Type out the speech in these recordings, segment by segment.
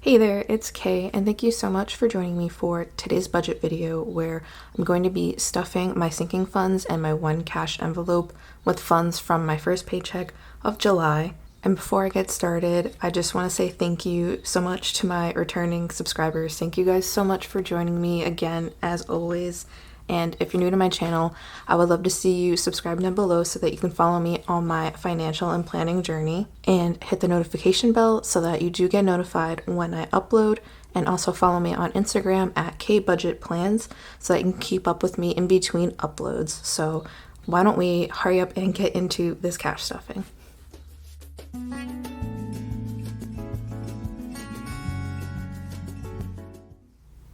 Hey there, it's Kay, and thank you so much for joining me for today's budget video where I'm going to be stuffing my sinking funds and my one cash envelope with funds from my first paycheck of July. And before I get started, I just want to say thank you so much to my returning subscribers. Thank you guys so much for joining me again, as always. And if you're new to my channel, I would love to see you subscribe down below so that you can follow me on my financial and planning journey, and hit the notification bell so that you do get notified when I upload, and also follow me on Instagram at KBudgetPlans so that you can keep up with me in between uploads. So why don't we hurry up and get into this cash stuffing.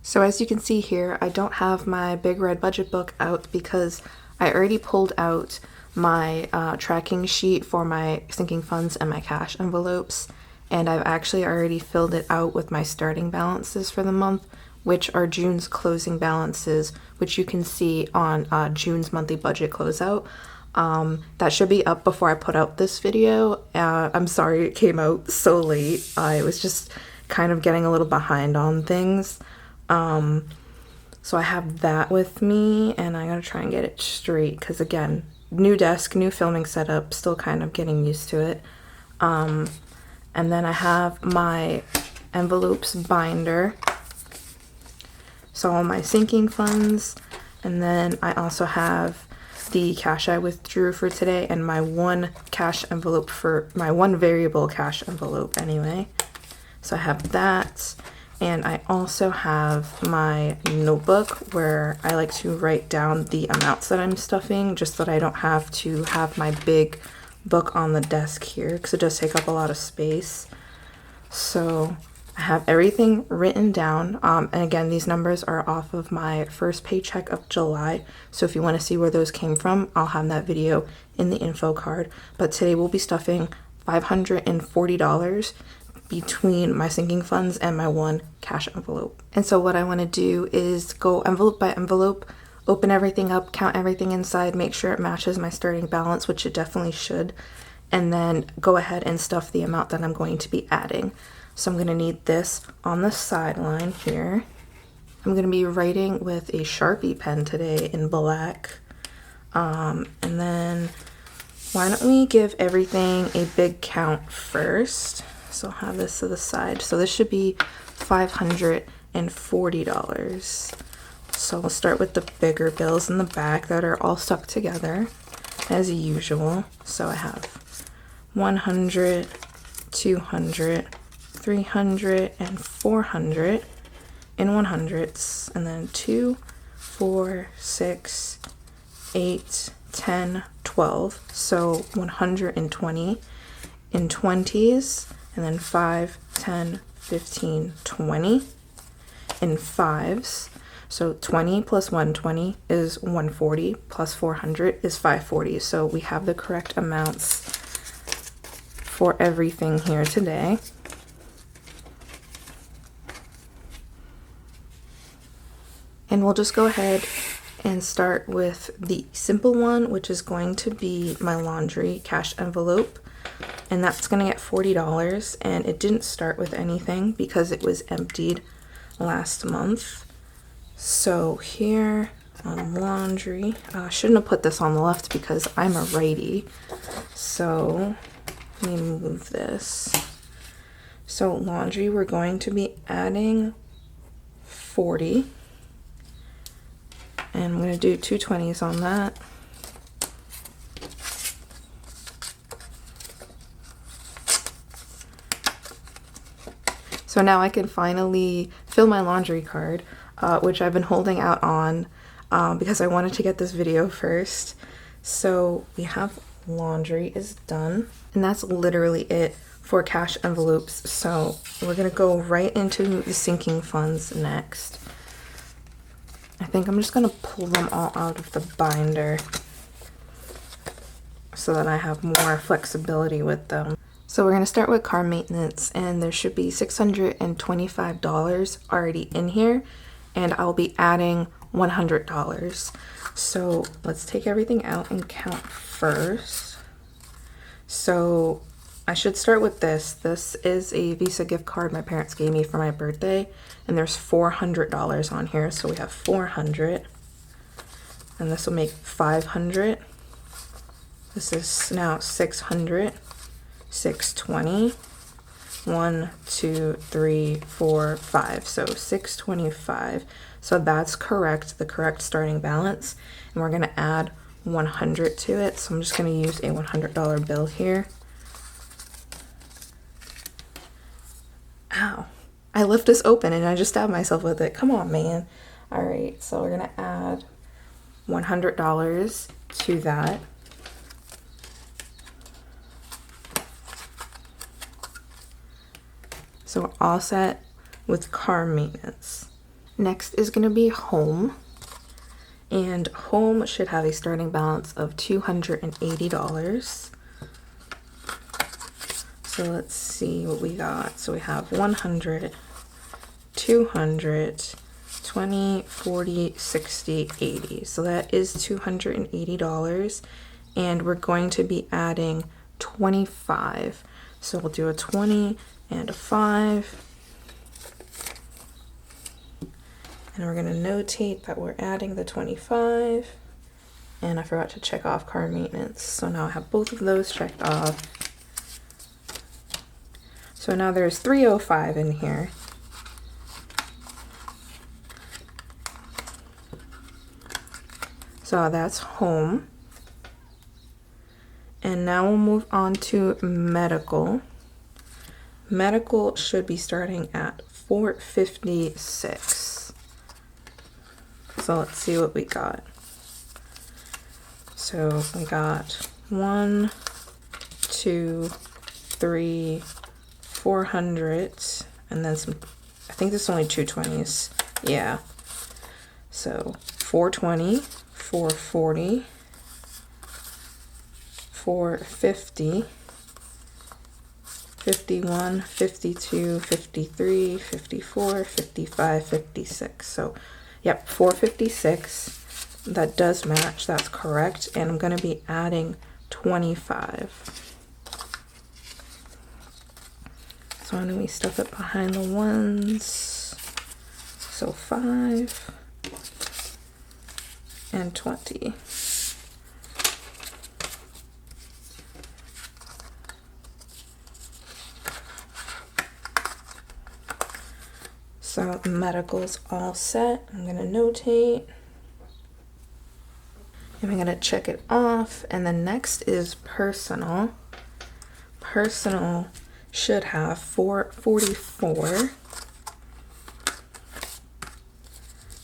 So as you can see here, I don't have my big red budget book out because I already pulled out my tracking sheet for my sinking funds and my cash envelopes, and I've actually already filled it out with my starting balances for the month, which are June's closing balances, which you can see on June's monthly budget closeout. That should be up before I put out this video. I'm sorry it came out so late. I was just kind of getting a little behind on things. So I have that with me, and I gotta try and get it straight because, again, new desk, new filming setup, still kind of getting used to it. And then I have my envelopes binder, so all my sinking funds, and then I also have the cash I withdrew for today and my one cash envelope for my one variable cash envelope anyway. So I have that. And I also have my notebook where I like to write down the amounts that I'm stuffing, just so that I don't have to have my big book on the desk here, because it does take up a lot of space. So I have everything written down. And again, these numbers are off of my first paycheck of July. So if you want to see where those came from, I'll have that video in the info card. But today we'll be stuffing $540 between my sinking funds and my one cash envelope. And so what I want to do is go envelope by envelope, open everything up, count everything inside, make sure it matches my starting balance, which it definitely should, and then go ahead and stuff the amount that I'm going to be adding. So I'm going to need this on the sideline here. I'm going to be writing with a Sharpie pen today in black. And then why don't we give everything a big count first? So I'll have this to the side. So this should be $540. So we'll start with the bigger bills in the back that are all stuck together as usual. So I have 100, 200, 300, and 400 in 100s, and then 2, 4, 6, 8, 10, 12. So 120 in 20s. And then 5, 10, 15, 20 in 5s. So 20 plus 120 is 140, plus 400 is 540. So we have the correct amounts for everything here today. And we'll just go ahead and start with the simple one, which is going to be my laundry cash envelope. And that's going to get $40, and it didn't start with anything because it was emptied last month. So here on laundry, I shouldn't have put this on the left because I'm a righty. So let me move this. So laundry, we're going to be adding 40. And I'm going to do 2 20s on that. So now I can finally fill my laundry card, which I've been holding out on because I wanted to get this video first. So we have laundry is done, and that's literally it for cash envelopes. So we're gonna go right into the sinking funds next. I think I'm just gonna pull them all out of the binder so that I have more flexibility with them. So we're going to start with car maintenance, and there should be $625 already in here, and I'll be adding $100. So let's take everything out and count first. So I should start with this. This is a Visa gift card my parents gave me for my birthday, and there's $400 on here, so we have 400, and this will make 500. This is now 600, 620, 1, 2, 3, 4, 5, so 625. So that's correct, the correct starting balance, and we're gonna add 100 to it. So I'm just gonna use a $100 bill here. Ow, I left this open and I just stabbed myself with it. Come on, man. All right, so we're gonna add $100 to that. So we're all set with car maintenance. Next is gonna be home. And home should have a starting balance of $280. So let's see what we got. So we have 100, 200, 20, 40, 60, 80. So that is $280. And we're going to be adding 25. So we'll do a 20 and a 5. And we're going to notate that we're adding the 25. And I forgot to check off car maintenance. So now I have both of those checked off. So now there's 305 in here. So that's home. And now we'll move on to medical. Medical should be starting at $456. So let's see what we got. So we got 1, 2, 3, 400, and then some, I think there's only 220s. Yeah. So 420, 440, 450, 51, 52, 53, 54, 55, 56. So, yep, 456. That does match. That's correct. And I'm going to be adding 25. So why don't we stuff it behind the ones? So 5 and 20. So medical's all set. I'm gonna notate. And I'm gonna check it off. And then next is personal. Personal should have 444.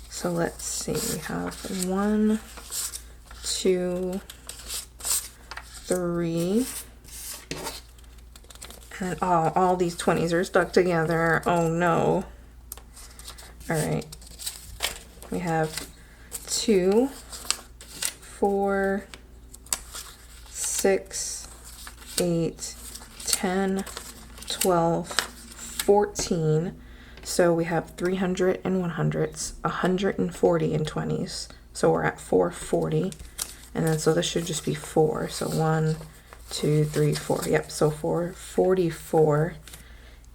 So let's see, we have 1, 2, 3. And all these 20s are stuck together. Oh no. All right, we have 2, 4, 6, 8, 10, 12, 14. So we have 300 and 100s, 140 and 20s. So we're at 440. And then so this should just be 4. So 1, 2, 3, 4. Yep, so 444.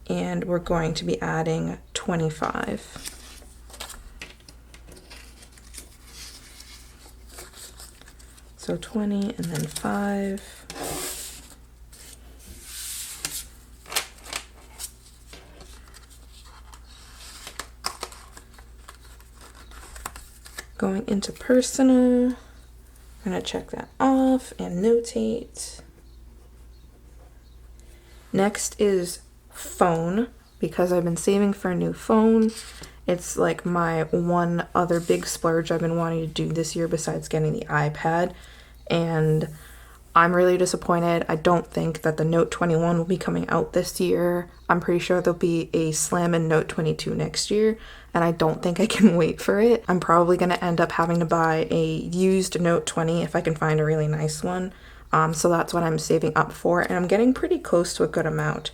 And we're going to be adding 25. So 20 and then 5. Going into personal, I'm gonna check that off and notate. Next is phone, because I've been saving for a new phone. It's like my one other big splurge I've been wanting to do this year besides getting the iPad. And I'm really disappointed. I don't think that the Note 21 will be coming out this year. I'm pretty sure there'll be a Slammin' Note 22 next year, and I don't think I can wait for it. I'm probably going to end up having to buy a used Note 20 if I can find a really nice one. So that's what I'm saving up for, and I'm getting pretty close to a good amount.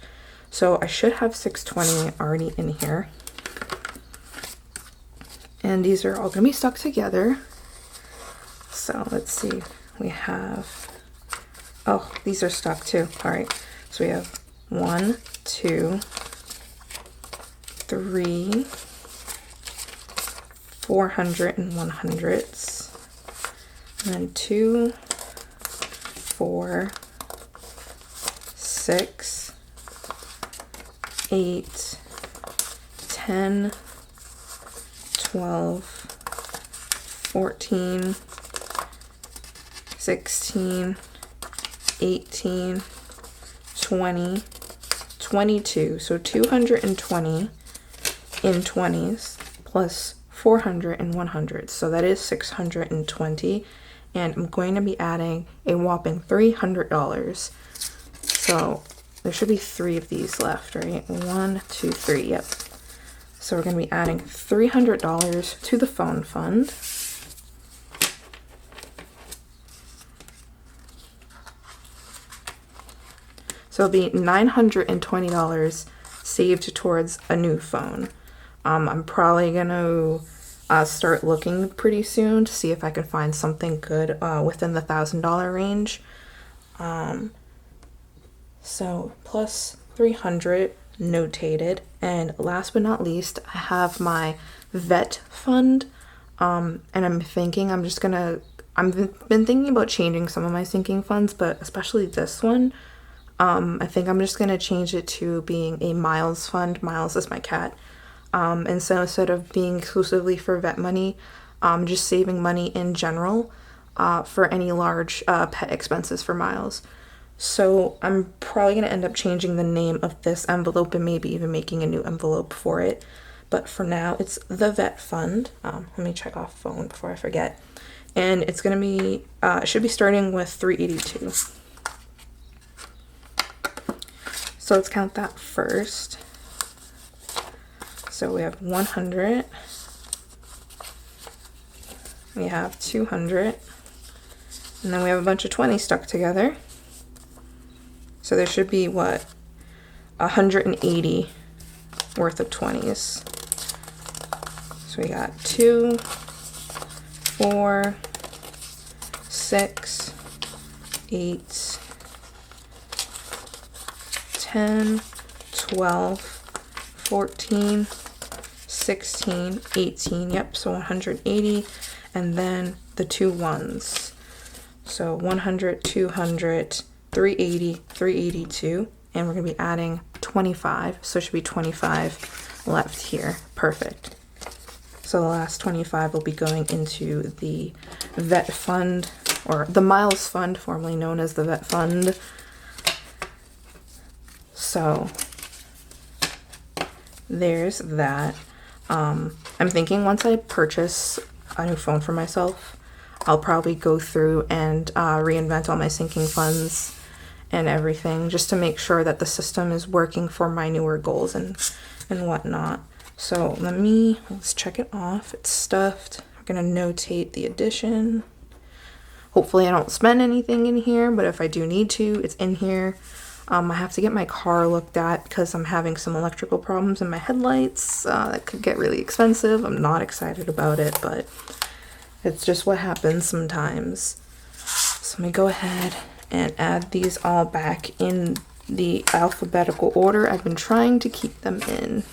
So I should have 620 already in here. And these are all going to be stuck together. So let's see. We have, oh, these are stuck too. All right. So we have 1, 2, 3, 400 and 100s, and then 2, 4, 6, 8, 10, 12, 14, 16, 18, 20, 22. So 220 in 20s plus 400 and 100s. So that is 620. And I'm going to be adding a whopping $300. So there should be 3 of these left, right? 1, 2, 3, yep. So we're going to be adding $300 to the phone fund. So it'll be $920 saved towards a new phone. I'm probably going to start looking pretty soon to see if I can find something good within the $1,000 range. So plus 300 notated, and last but not least, I have my vet fund, and I'm thinking I've been thinking about changing some of my sinking funds, but especially this one. I think I'm just gonna change it to being a Miles fund. Miles is my cat. And so instead of being exclusively for vet money, just saving money in general for any large pet expenses for Miles. So I'm probably going to end up changing the name of this envelope and maybe even making a new envelope for it. But for now, it's the vet fund. Let me check off phone before I forget. And it's going to be, it should be starting with 382. So let's count that first. So we have 100. We have 200. And then we have a bunch of 20 stuck together. So there should be, what, 180 worth of 20s. So we got 2, 4, 6, 8, 10, 12, 14, 16, 18. Yep, so 180. And then the 2 ones. So 100, 200, 380, 382, and we're going to be adding 25, so it should be 25 left here. Perfect. So the last 25 will be going into the vet fund, or the Miles fund, formerly known as the vet fund. So there's that. I'm thinking once I purchase a new phone for myself, I'll probably go through and reinvent all my sinking funds and everything, just to make sure that the system is working for my newer goals and whatnot. So let's check it off. It's stuffed. I'm gonna notate the addition. Hopefully I don't spend anything in here, but if I do need to, it's in here. I have to get my car looked at because I'm having some electrical problems in my headlights. That could get really expensive. I'm not excited about it, but it's just what happens sometimes. So let me go ahead and add these all back in the alphabetical order I've been trying to keep them in.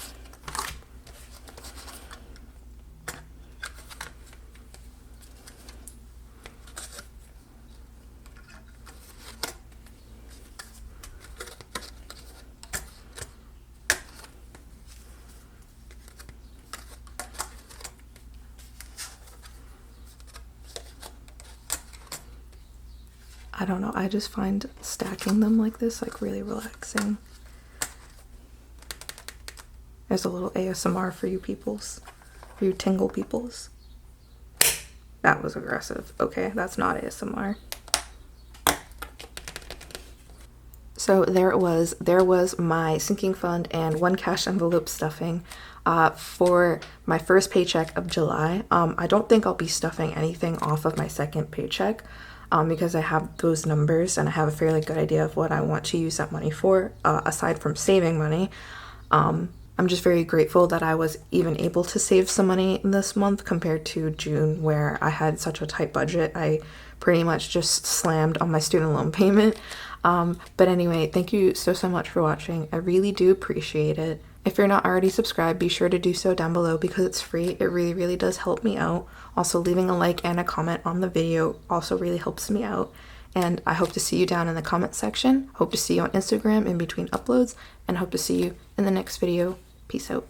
I don't know, I just find stacking them like this like really relaxing. There's a little ASMR for you peoples, for you tingle peoples. That was aggressive. Okay, that's not ASMR. So there it was. There was my sinking fund and 1 cash envelope stuffing for my first paycheck of July. I don't think I'll be stuffing anything off of my second paycheck. Because I have those numbers and I have a fairly good idea of what I want to use that money for, aside from saving money. I'm just very grateful that I was even able to save some money this month compared to June, where I had such a tight budget. I pretty much just slammed on my student loan payment. But anyway, thank you so much for watching. I really do appreciate it. If you're not already subscribed, be sure to do so down below because it's free. It really does help me out. Also, leaving a like and a comment on the video also really helps me out. And I hope to see you down in the comment section. Hope to see you on Instagram in between uploads, and hope to see you in the next video. Peace out.